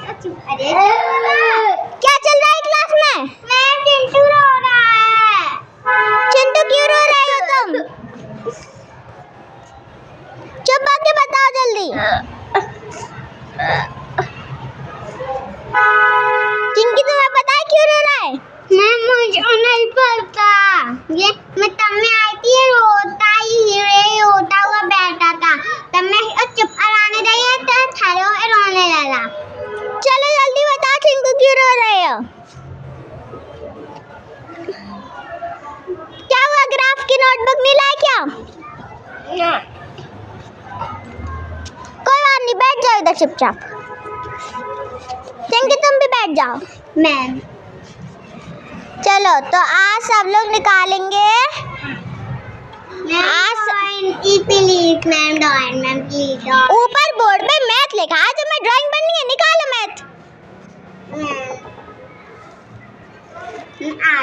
अरे क्या चल रहा है क्लास में? चिंटू रो रहा है। चिंटू क्यों रो रहे हो तुम? चुप आके बताओ जल्दी। चिंकी तुम्हें पता है क्यों रो रहा है? मुझे नहीं पता। ये मैं तब में आई थी, रोता हुआ बैठा था, तब मैं चुप कराने गई तो थालो रोने लगा। चलो जल्दी बताओ चिंकू क्यों रो रहे हो? क्या हुआ, ग्राफ की नोटबुक नहीं लाए क्या? कोई बात नहीं, बैठ जाओ इधर चुपचाप। चिंकी तुम भी बैठ जाओ। मैम चलो तो आज सब लोग निकालेंगे। Please ma'am please. ऊपर बोर्ड पे मैथ लिखा है, जो मैं ड्राइंग बननी है, निकालो मैथ। आ